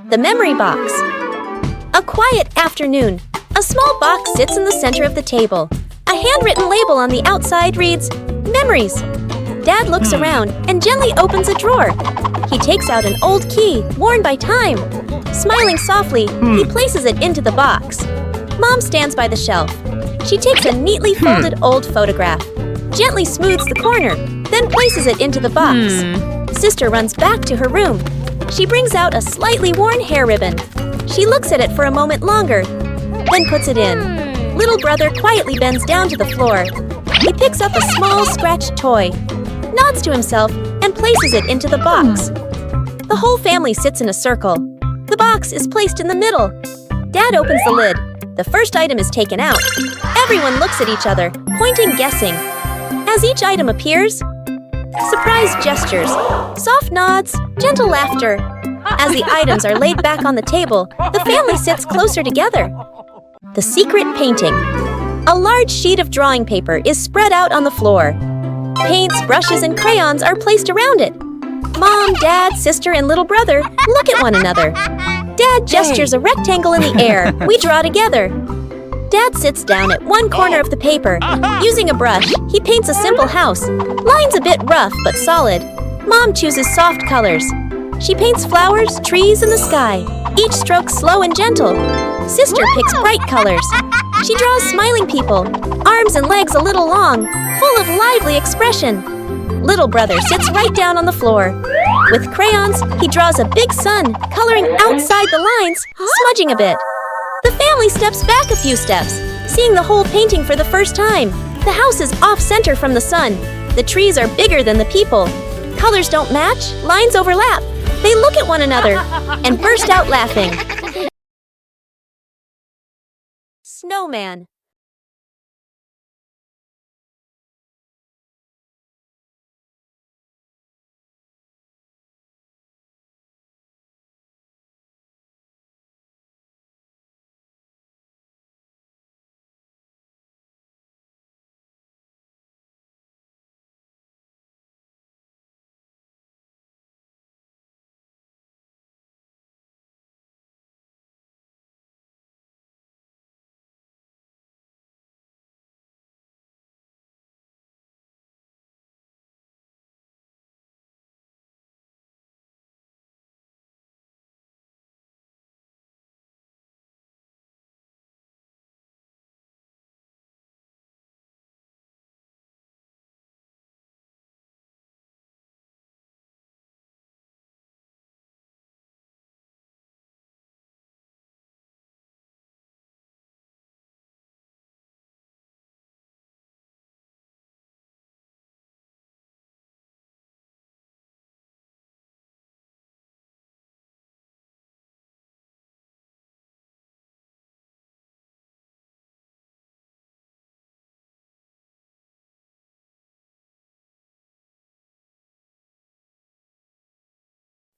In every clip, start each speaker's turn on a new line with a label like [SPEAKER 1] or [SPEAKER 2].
[SPEAKER 1] The memory box. A quiet afternoon. A small box sits in the center of the table. A handwritten label on the outside reads, Memories. Dad looks around and gently opens a drawer. He takes out an old key, worn by time. Smiling softly, he places it into the box. Mom stands by the shelf. She takes a neatly folded old photograph, gently smooths the corner, then places it into the box. Sister runs back to her room. She brings out a slightly worn hair ribbon. She looks at it for a moment longer, then puts it in. Little brother quietly bends down to the floor. He picks up a small scratched toy, nods to himself, and places it into the box. The whole family sits in a circle. The box is placed in the middle. Dad opens the lid. The first item is taken out. Everyone looks at each other, pointing, guessing. As each item appears, surprise gestures, soft nods, gentle laughter. As the items are laid back on the table, the family sits closer together. The secret painting. A large sheet of drawing paper is spread out on the floor. Paints, brushes, and crayons are placed around it. Mom, Dad, sister, and little brother look at one another. Dad gestures a rectangle in the air. We draw together. Dad sits down at one corner of the paper. Using a brush, he paints a simple house. Lines a bit rough but solid. Mom chooses soft colors. She paints flowers, trees, and the sky. Each stroke slow and gentle. Sister picks bright colors. She draws smiling people, arms and legs a little long, full of lively expression. Little brother sits right down on the floor. With crayons, he draws a big sun, coloring outside the lines, smudging a bit. The family steps back a few steps, seeing the whole painting for the first time. The house is off-center from the sun. The trees are bigger than the people. Colors don't match, lines overlap. They look at one another and burst out laughing. Snowman.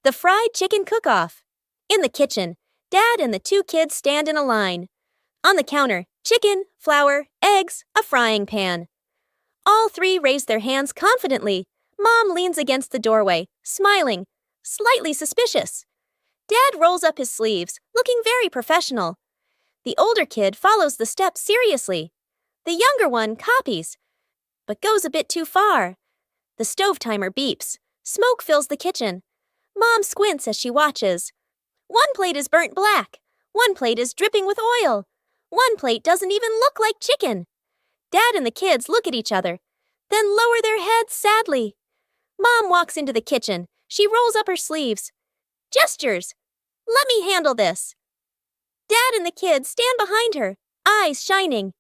[SPEAKER 1] The fried chicken cook-off. In the kitchen, Dad and the two kids stand in a line. On the counter, chicken, flour, eggs, a frying pan. All three raise their hands confidently. Mom leans against the doorway, smiling, slightly suspicious. Dad rolls up his sleeves, looking very professional. The older kid follows the steps seriously. The younger one copies, but goes a bit too far. The stove timer beeps. Smoke fills the kitchen. Mom squints as she watches. One plate is burnt black. One plate is dripping with oil. One plate doesn't even look like chicken. Dad and the kids look at each other, then lower their heads sadly. Mom walks into the kitchen. She rolls up her sleeves. Gestures. Let me handle this. Dad and the kids stand behind her, eyes shining.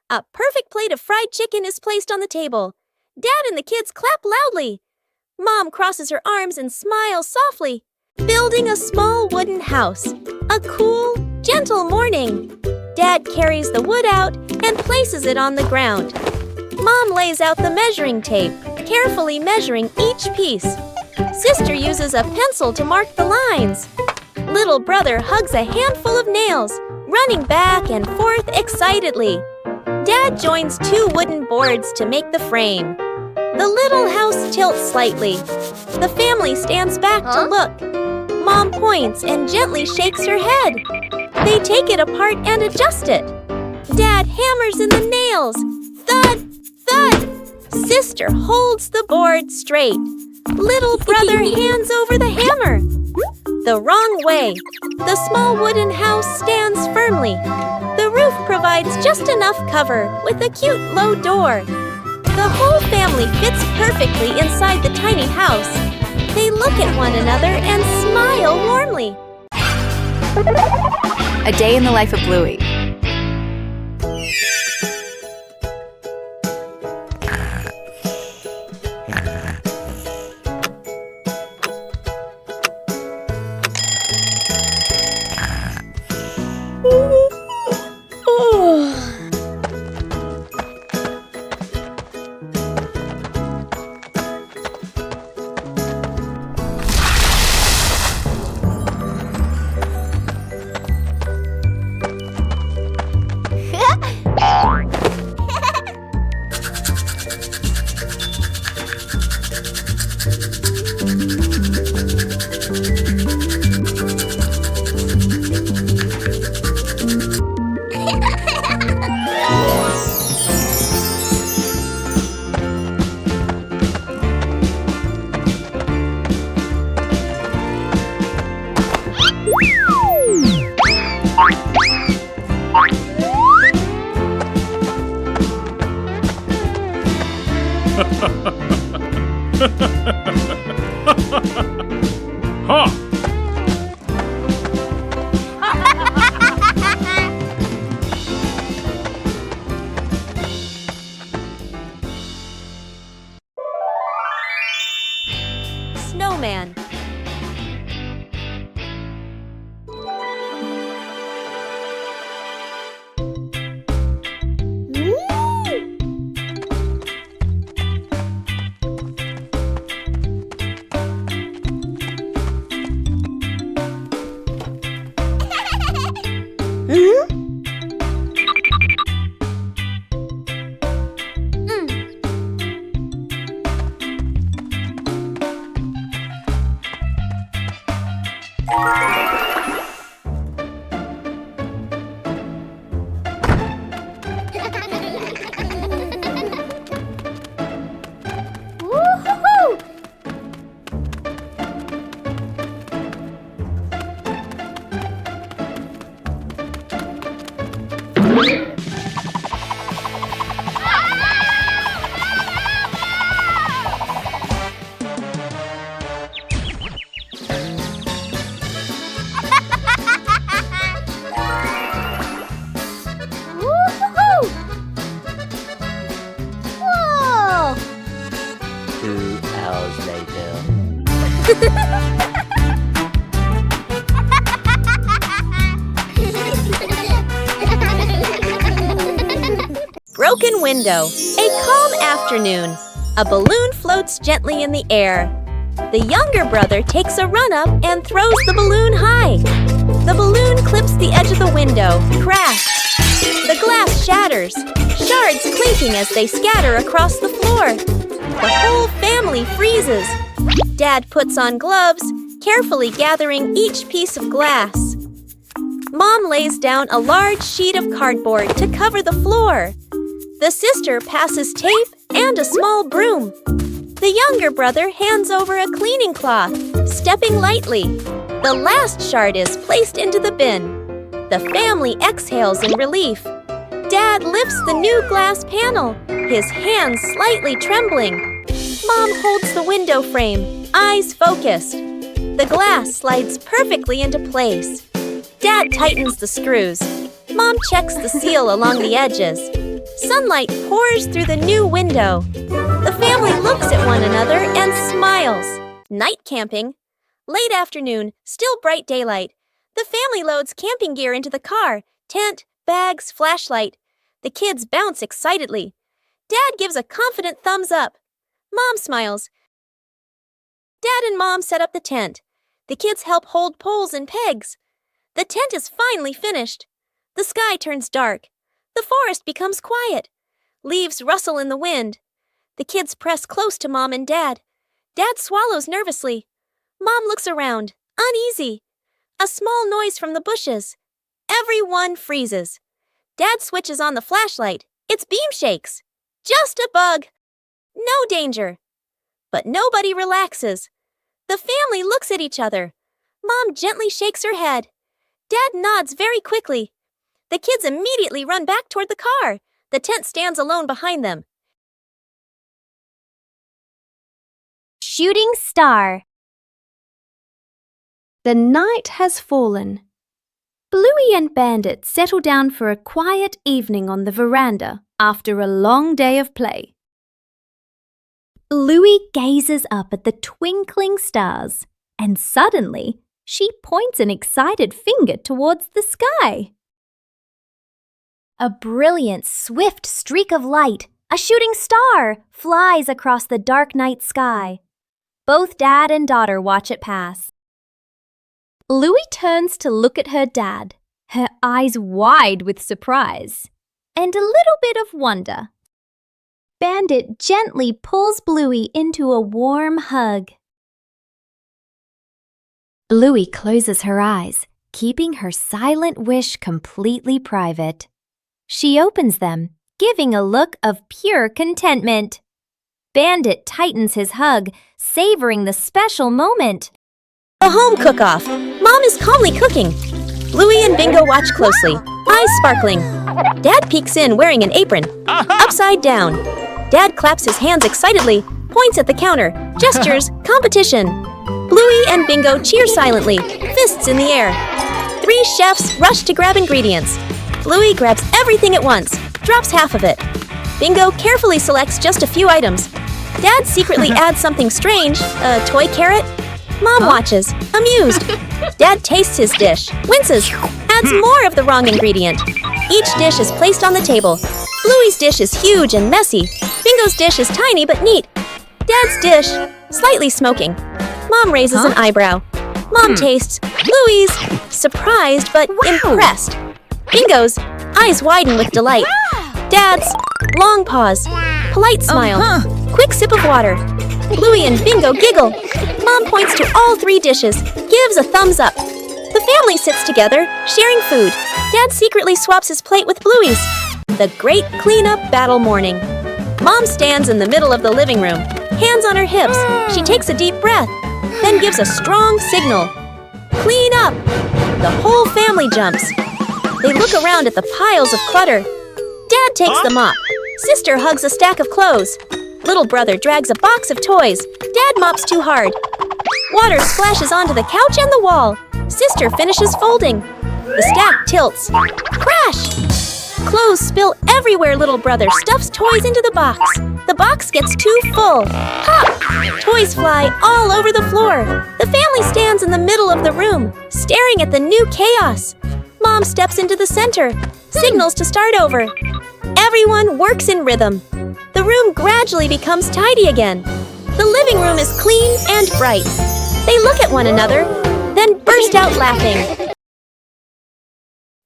[SPEAKER 1] A perfect plate of fried chicken is placed on the table. Dad and the kids clap loudly. Mom crosses her arms and smiles softly. Building a small wooden house. A cool, gentle morning. Dad carries the wood out and places it on the ground. Mom lays out the measuring tape, carefully measuring each piece. Sister uses a pencil to mark the lines. Little brother hugs a handful of nails, running back and forth excitedly. Dad joins two wooden boards to make the frame. The little house tilts slightly. The family stands back to look. Mom points and gently shakes her head. They take it apart and adjust it. Dad hammers in the nails. Thud, thud. Sister holds the board straight. Little brother hands over the hammer. The wrong way. The small wooden house stands firmly. The roof provides just enough cover with a cute low door. The whole family fits perfectly inside the tiny house. They look at one another and smile warmly.
[SPEAKER 2] A day in the life of Bluey.
[SPEAKER 1] Snowman. Broken window. A calm afternoon. A balloon floats gently in the air. The younger brother takes a run up and throws the balloon high. The balloon clips the edge of the window. Crash! The glass shatters, shards clinking as they scatter across the floor. The whole family freezes. Dad puts on gloves, carefully gathering each piece of glass. Mom lays down a large sheet of cardboard to cover the floor. The sister passes tape and a small broom. The younger brother hands over a cleaning cloth, stepping lightly. The last shard is placed into the bin. The family exhales in relief. Dad lifts the new glass panel, his hands slightly trembling. Mom holds the window frame, eyes focused. The glass slides perfectly into place. Dad tightens the screws. Mom checks the seal along the edges. Sunlight pours through the new window. The family looks at one another and smiles. Night camping. Late afternoon, still bright daylight. The family loads camping gear into the car. Tent, bags, flashlight. The kids bounce excitedly. Dad gives a confident thumbs up. Mom smiles. Dad and Mom set up the tent. The kids help hold poles and pegs. The tent is finally finished. The sky turns dark. The forest becomes quiet. Leaves rustle in the wind. The kids press close to Mom and Dad. Dad swallows nervously. Mom looks around, Uneasy. A small noise from the bushes. Everyone freezes. Dad switches on the flashlight. Its beam shakes. Just a bug. No danger. But nobody relaxes. The family looks at each other. Mom gently shakes her head. Dad nods very quickly. The kids immediately run back toward the car. The tent stands alone behind them.
[SPEAKER 2] Shooting star. The night has fallen. Bluey and Bandit settle down for a quiet evening on the veranda after a long day of play. Louie gazes up at the twinkling stars, and suddenly she points an excited finger towards the sky. A brilliant, swift streak of light, a shooting star, flies across the dark night sky. Both dad and daughter watch it pass. Louie turns to look at her dad, her eyes wide with surprise and a little bit of wonder. Bandit gently pulls Bluey into a warm hug. Bluey closes her eyes, keeping her silent wish completely private. She opens them, giving a look of pure contentment. Bandit tightens his hug, savoring the special moment.
[SPEAKER 1] A home cook-off. Mom is calmly cooking. Bluey and Bingo watch closely, eyes sparkling. Dad peeks in wearing an apron, upside down. Dad claps his hands excitedly, points at the counter, gestures, competition. Bluey and Bingo cheer silently, fists in the air. 3 chefs rush to grab ingredients. Bluey grabs everything at once, drops half of it. Bingo carefully selects just a few items. Dad secretly adds something strange, a toy carrot. Mom watches, amused. Dad tastes his dish, winces, adds more of the wrong ingredient. Each dish is placed on the table. Bluey's dish is huge and messy. Bingo's dish is tiny but neat. Dad's dish, slightly smoking. Mom raises an eyebrow. Mom tastes. Bluey's, surprised but impressed. Bingo's, eyes widen with delight. Dad's, long pause. Polite smile. Quick sip of water. Bluey and Bingo giggle. Mom points to all 3 dishes, gives a thumbs up. The family sits together, sharing food. Dad secretly swaps his plate with Bluey's. The great cleanup battle morning. Mom stands in the middle of the living room, hands on her hips. She takes a deep breath, then gives a strong signal. Clean up! The whole family jumps. They look around at the piles of clutter. Dad takes the mop. Sister hugs a stack of clothes. Little brother drags a box of toys. Dad mops too hard. Water splashes onto the couch and the wall. Sister finishes folding. The stack tilts. Crash! Clothes spill everywhere. Little brother stuffs toys into the box. The box gets too full. Pop! Toys fly all over the floor. The family stands in the middle of the room, staring at the new chaos. Mom steps into the center, signals to start over. Everyone works in rhythm. The room gradually becomes tidy again. The living room is clean and bright. They look at one another, then burst out laughing.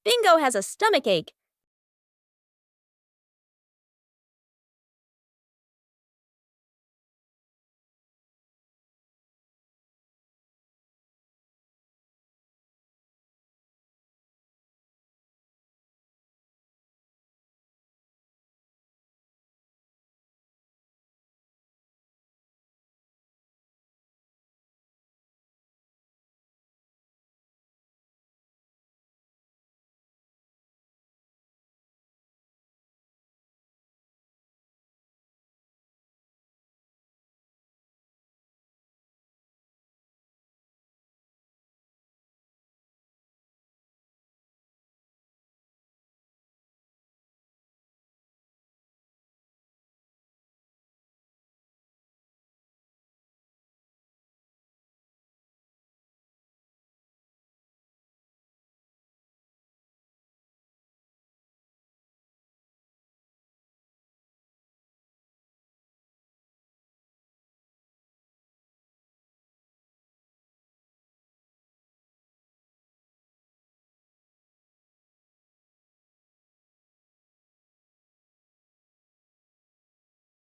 [SPEAKER 1] Bingo has a stomachache.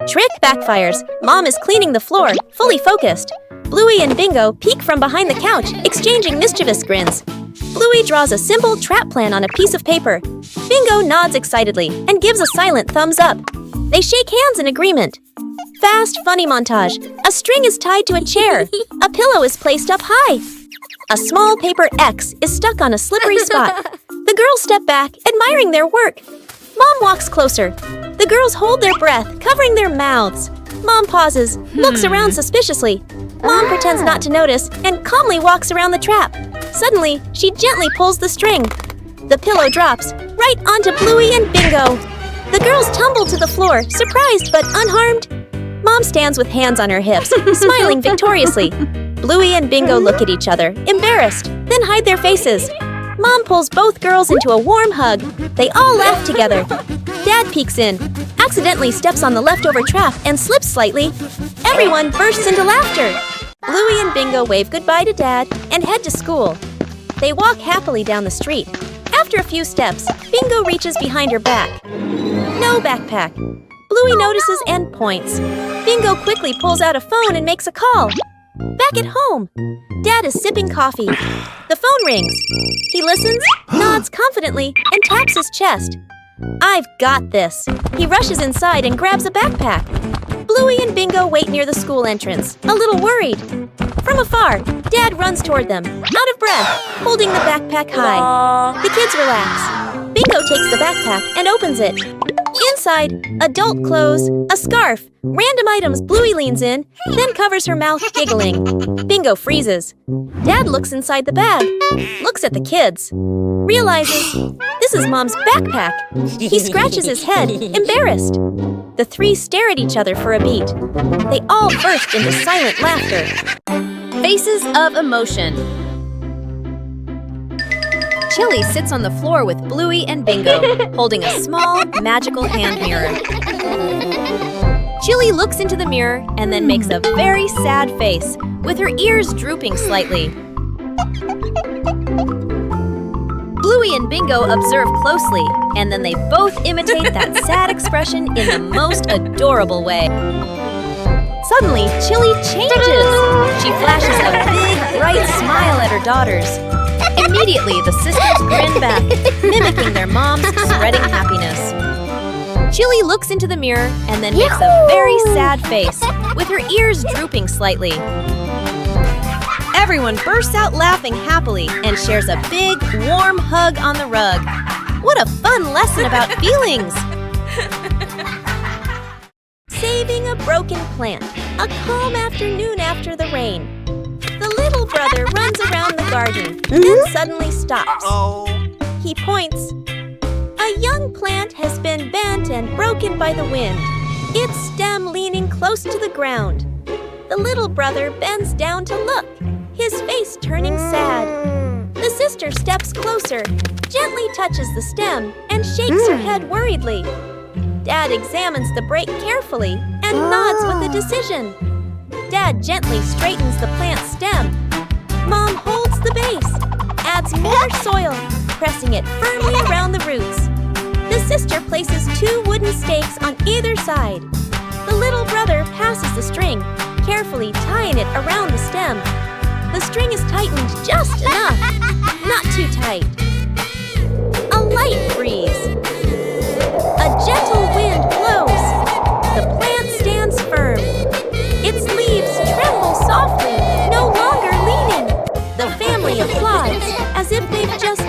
[SPEAKER 1] Trick backfires. Mom is cleaning the floor, fully focused. Bluey and Bingo peek from behind the couch, exchanging mischievous grins. Bluey draws a simple trap plan on a piece of paper. Bingo nods excitedly and gives a silent thumbs up. They shake hands in agreement. Fast, funny montage. A string is tied to a chair. A pillow is placed up high. A small paper X is stuck on a slippery spot. The girls step back, admiring their work. Mom walks closer. The girls hold their breath, covering their mouths. Mom pauses, looks around suspiciously. Mom pretends not to notice and calmly walks around the trap. Suddenly, she gently pulls the string. The pillow drops right onto Bluey and Bingo. The girls tumble to the floor, surprised but unharmed. Mom stands with hands on her hips, smiling victoriously. Bluey and Bingo look at each other, embarrassed, then hide their faces. Mom pulls both girls into a warm hug. They all laugh together. Dad peeks in, accidentally steps on the leftover trap and slips slightly. Everyone bursts into laughter. Bluey and Bingo wave goodbye to Dad and head to school. They walk happily down the street. After a few steps, Bingo reaches behind her back. No backpack. Bluey notices and points. Bingo quickly pulls out a phone and makes a call. Back at home, Dad is sipping coffee. The phone rings. He listens, nods confidently, and taps his chest. I've got this. He rushes inside and grabs a backpack. Bluey and Bingo wait near the school entrance, a little worried. From afar, Dad runs toward them, out of breath, holding the backpack high. The kids relax. Bingo takes the backpack and opens it. Inside, adult clothes, a scarf, random items. Bluey leans in, then covers her mouth, giggling. Bingo freezes. Dad looks inside the bag, looks at the kids, realizes this is Mom's backpack. He scratches his head, embarrassed. The three stare at each other for a beat. They all burst into silent laughter.
[SPEAKER 2] Faces of emotion. Chilli sits on the floor with Bluey and Bingo, holding a small, magical hand mirror. Chilli looks into the mirror and then makes a very sad face, with her ears drooping slightly. Bluey and Bingo observe closely, and then they both imitate that sad expression in the most adorable way. Suddenly, Chilli changes. She flashes a big, bright smile at her daughters. Immediately, the sisters grin back, mimicking their mom's spreading happiness. Chilli looks into the mirror and then makes a very sad face, with her ears drooping slightly. Everyone bursts out laughing happily and shares a big, warm hug on the rug. What a fun lesson about feelings! Saving a broken plant. A calm afternoon after the rain. The little brother runs around the garden, then suddenly stops. He points. A young plant has been bent and broken by the wind, its stem leaning close to the ground. The little brother bends down to look, his face turning sad. The sister steps closer, gently touches the stem, and shakes her head worriedly. Dad examines the break carefully and nods with a decision. Dad gently straightens the plant's stem. Mom holds the base, adds more soil, pressing it firmly around the roots. The sister places 2 wooden stakes on either side. The little brother passes the string, carefully tying it around the stem. The string is tightened just enough, not too tight. A light breeze. A gentle wind blows. The plant stands firm. Its leaves tremble softly, no longer leaning. The family applauds as if they've just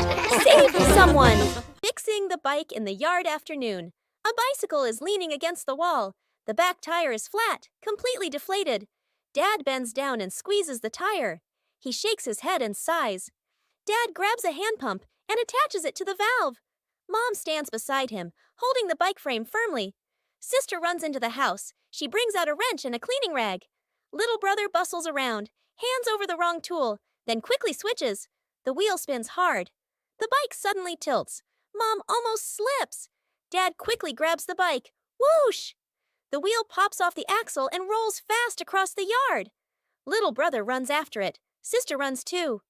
[SPEAKER 2] saved someone. Fixing the bike in the yard afternoon. A bicycle is leaning against the wall. The back tire is flat, completely deflated. Dad bends down and squeezes the tire. He shakes his head and sighs. Dad grabs a hand pump and attaches it to the valve. Mom stands beside him, holding the bike frame firmly. Sister runs into the house. She brings out a wrench and a cleaning rag. Little brother bustles around, hands over the wrong tool, then quickly switches. The wheel spins hard. The bike suddenly tilts. Mom almost slips. Dad quickly grabs the bike. Whoosh! The wheel pops off the axle and rolls fast across the yard. Little brother runs after it. Sister runs too.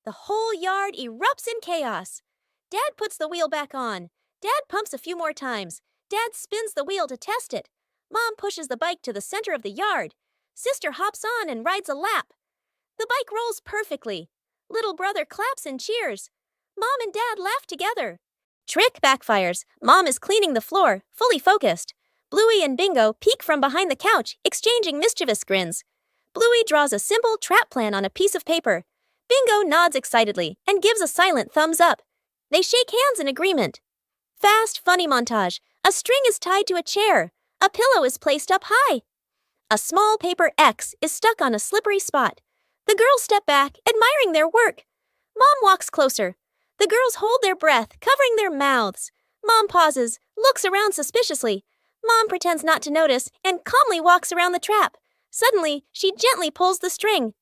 [SPEAKER 2] The whole yard erupts in chaos. Dad puts the wheel back on. Dad pumps a few more times. Dad spins the wheel to test it. Mom pushes the bike to the center of the yard.
[SPEAKER 1] Sister hops on and rides a lap. The bike rolls perfectly. Little brother claps and cheers. Mom and Dad laugh together. Trick backfires. Mom is cleaning the floor, fully focused. Bluey and Bingo peek from behind the couch, exchanging mischievous grins. Bluey draws a simple trap plan on a piece of paper. Bingo nods excitedly and gives a silent thumbs up. They shake hands in agreement. Fast, funny montage. A string is tied to a chair. A pillow is placed up high. A small paper X is stuck on a slippery spot. The girls step back, admiring their work. Mom walks closer. The girls hold their breath, covering their mouths. Mom pauses, looks around suspiciously. Mom pretends not to notice and calmly walks around the trap. Suddenly, she gently pulls the string.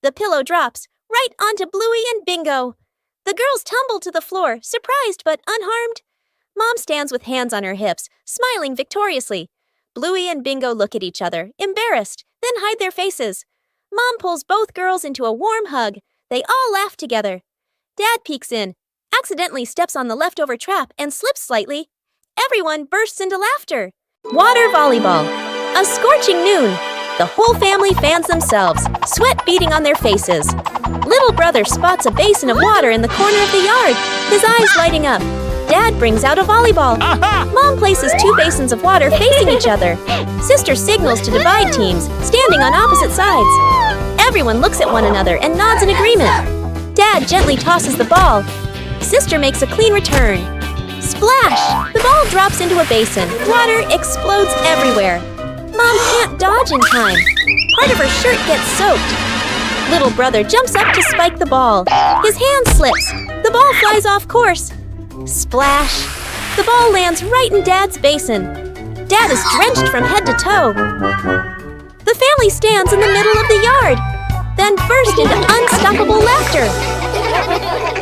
[SPEAKER 1] The pillow drops, right onto Bluey and Bingo. The girls tumble to the floor, surprised but unharmed. Mom stands with hands on her hips, smiling victoriously. Bluey and Bingo look at each other, embarrassed, then hide their faces. Mom pulls both girls into a warm hug. They all laugh together. Dad peeks in, accidentally steps on the leftover trap and slips slightly. Everyone bursts into laughter. Water volleyball. A scorching noon. The whole family fans themselves, sweat beading on their faces. Little brother spots a basin of water in the corner of the yard, his eyes lighting up. Dad brings out a volleyball. Mom places 2 basins of water facing each other. Sister signals to divide teams, standing on opposite sides. Everyone looks at one another and nods in agreement. Dad gently tosses the ball. Sister makes a clean return. Splash! The ball drops into a basin. Water explodes everywhere. Mom can't dodge in time. Part of her shirt gets soaked. Little brother jumps up to spike the ball. His hand slips. The ball flies off course. Splash! The ball lands right in Dad's basin. Dad is drenched from head to toe. The family stands in the middle of the yard, then burst into unstoppable laughter.